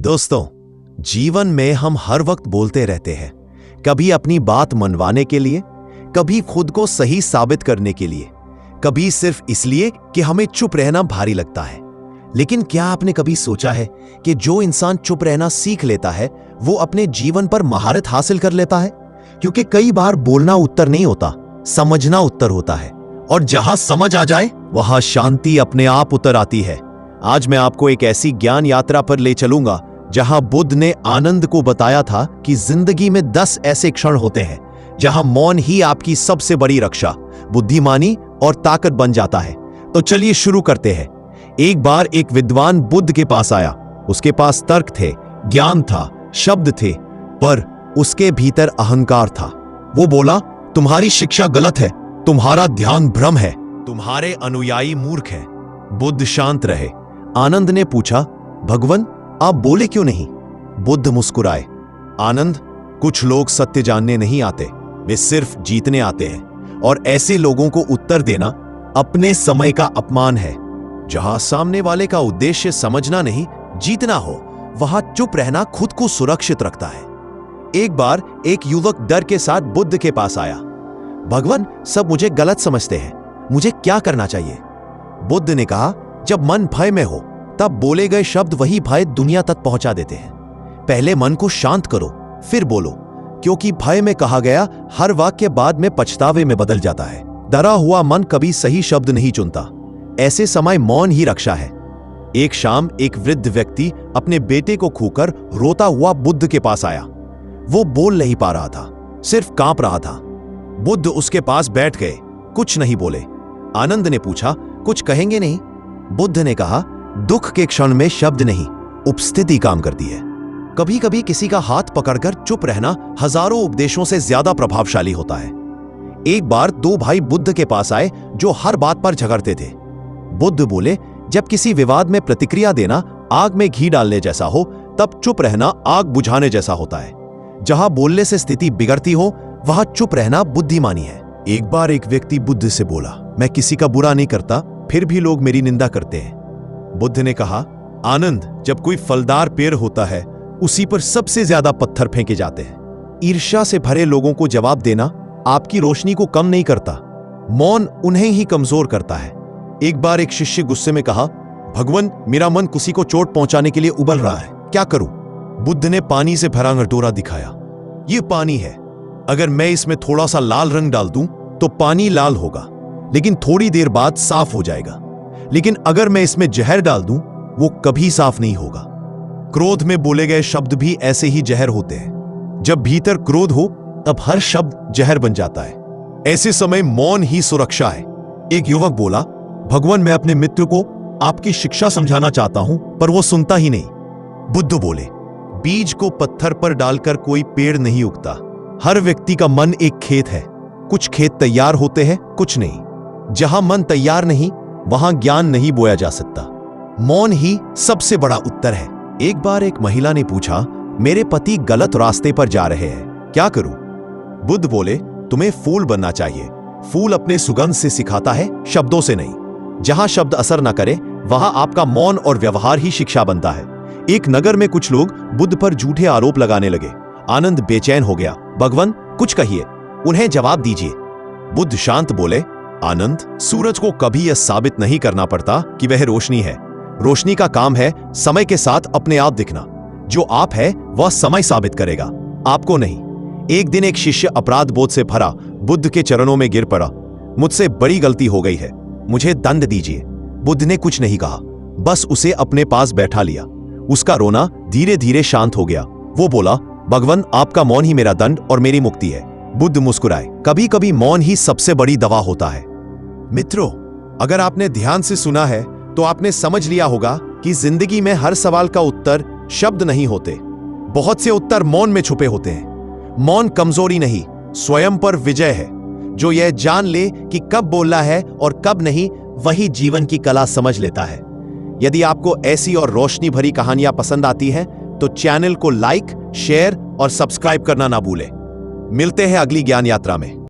दोस्तों, जीवन में हम हर वक्त बोलते रहते हैं, कभी अपनी बात मनवाने के लिए, कभी खुद को सही साबित करने के लिए, कभी सिर्फ इसलिए कि हमें चुप रहना भारी लगता है। लेकिन क्या आपने कभी सोचा है कि जो इंसान चुप रहना सीख लेता है वो अपने जीवन पर महारत हासिल कर लेता है? क्योंकि कई बार बोलना उत्तर नहीं होता, समझना उत्तर होता है, और जहां समझ आ जाए वहां शांति अपने आप उतर आती है। आज मैं आपको एक ऐसी ज्ञान यात्रा पर ले चलूंगा जहां बुद्ध ने आनंद को बताया था कि जिंदगी में 10 ऐसे क्षण होते हैं जहां मौन ही आपकी सबसे बड़ी रक्षा, बुद्धिमानी और ताकत बन जाता है। तो चलिए शुरू करते हैं। एक बार एक विद्वान बुद्ध के पास आया। उसके पास तर्क थे, ज्ञान था, शब्द थे, पर उसके भीतर अहंकार था। वो बोला, तुम्हारी शिक्षा गलत है, तुम्हारा ध्यान भ्रम है, तुम्हारे अनुयायी मूर्ख हैं। बुद्ध शांत रहे। आनंद ने पूछा, भगवान आप बोले क्यों नहीं? बुद्ध मुस्कुराए, आनंद, कुछ लोग सत्य जानने नहीं आते, वे सिर्फ जीतने आते हैं, और ऐसे लोगों को उत्तर देना अपने समय का अपमान है। जहां सामने वाले का उद्देश्य समझना नहीं, जीतना हो, वहां चुप रहना खुद को सुरक्षित रखता है। एक बार एक युवक डर के साथ बुद्ध के पास आया। भगवान, सब मुझे गलत समझते हैं, मुझे क्या करना चाहिए? बुद्ध ने कहा, जब मन भय में हो तब बोले गए शब्द वही भय दुनिया तक पहुंचा देते हैं। पहले मन को शांत करो, फिर बोलो, क्योंकि भय में कहा गया हर वाक्य बाद में पछतावे में बदल जाता है। डरा हुआ मन कभी सही शब्द नहीं चुनता। ऐसे समय मौन ही रक्षा है। एक शाम एक वृद्ध व्यक्ति अपने बेटे को खोकर रोता हुआ बुद्ध के पास आया। वो बोल नहीं पा रहा था, सिर्फ कांप रहा था। बुद्ध उसके पास बैठ गए, कुछ नहीं बोले। आनंद ने पूछा, कुछ कहेंगे नहीं? बुद्ध ने कहा, दुख के क्षण में शब्द नहीं, उपस्थिति काम करती है। कभी कभी किसी का हाथ पकड़कर चुप रहना हजारों उपदेशों से ज्यादा प्रभावशाली होता है। एक बार 2 भाई बुद्ध के पास आए जो हर बात पर झगड़ते थे। बुद्ध बोले, जब किसी विवाद में प्रतिक्रिया देना आग में घी डालने जैसा हो, तब चुप रहना आग बुझाने जैसा होता है। जहां बोलने से स्थिति बिगड़ती हो, वहां चुप रहना बुद्धिमानी है। एक बार एक व्यक्ति बुद्ध से बोला, मैं किसी का बुरा नहीं करता, फिर भी लोग मेरी निंदा करते हैं। बुद्ध ने कहा, आनंद, जब कोई फलदार पेड़ होता है उसी पर सबसे ज्यादा पत्थर फेंके जाते हैं। ईर्ष्या से भरे लोगों को जवाब देना आपकी रोशनी को कम नहीं करता, मौन उन्हें ही कमजोर करता है। एक बार एक शिष्य गुस्से में कहा, भगवान, मेरा मन किसी को चोट पहुंचाने के लिए उबल रहा है, क्या करूं? बुद्ध ने पानी से भरा कटोरा दिखाया। यह पानी है, अगर मैं इसमें थोड़ा सा लाल रंग डाल दूं तो पानी लाल होगा, लेकिन थोड़ी देर बाद साफ हो जाएगा। लेकिन अगर मैं इसमें जहर डाल दूं, वो कभी साफ नहीं होगा। क्रोध में बोले गए शब्द भी ऐसे ही जहर होते हैं। जब भीतर क्रोध हो तब हर शब्द जहर बन जाता है। ऐसे समय मौन ही सुरक्षा है। एक युवक बोला, भगवान, मैं अपने मित्र को आपकी शिक्षा समझाना चाहता हूं, पर वो सुनता ही नहीं। बुद्ध बोले, बीज को पत्थर पर डालकर कोई पेड़ नहीं उगता। हर व्यक्ति का मन एक खेत है, कुछ खेत तैयार होते हैं, कुछ नहीं। जहां मन तैयार नहीं, वहां ज्ञान नहीं बोया जा सकता। मौन ही सबसे बड़ा उत्तर है। एक बार एक महिला ने पूछा, मेरे पति गलत रास्ते पर जा रहे हैं, क्या करूं? बुद्ध बोले, तुम्हें फूल बनना चाहिए। फूल अपने सुगंध से सिखाता है, शब्दों से नहीं। जहां शब्द असर न करे, वहां आपका मौन और व्यवहार ही शिक्षा बनता है। एक नगर में कुछ लोग बुद्ध पर झूठे आरोप लगाने लगे। आनंद बेचैन हो गया, भगवान, कुछ कहिए, उन्हें जवाब दीजिए। बुद्ध शांत बोले, आनंद, सूरज को कभी यह साबित नहीं करना पड़ता कि वह रोशनी है। रोशनी का काम है समय के साथ अपने आप दिखना। जो आप है वह समय साबित करेगा, आपको नहीं। एक दिन एक शिष्य अपराध बोध से भरा बुद्ध के चरणों में गिर पड़ा। मुझसे बड़ी गलती हो गई है, मुझे दंड दीजिए। बुद्ध ने कुछ नहीं कहा, बस उसे अपने पास बैठा लिया। उसका रोना धीरे धीरे शांत हो गया। वो बोला, भगवान, आपका मौन ही मेरा दंड और मेरी मुक्ति है। बुद्ध मुस्कुराए, कभी कभी मौन ही सबसे बड़ी दवा होता है। मित्रों, अगर आपने ध्यान से सुना है तो आपने समझ लिया होगा कि जिंदगी में हर सवाल का उत्तर शब्द नहीं होते। बहुत से उत्तर मौन में छुपे होते हैं। मौन कमजोरी नहीं, स्वयं पर विजय है। जो यह जान ले कि कब बोलना है और कब नहीं, वही जीवन की कला समझ लेता है। यदि आपको ऐसी और रोशनी भरी कहानियां पसंद आती हैं तो चैनल को लाइक, शेयर और सब्सक्राइब करना ना भूलें। मिलते हैं अगली ज्ञान यात्रा में।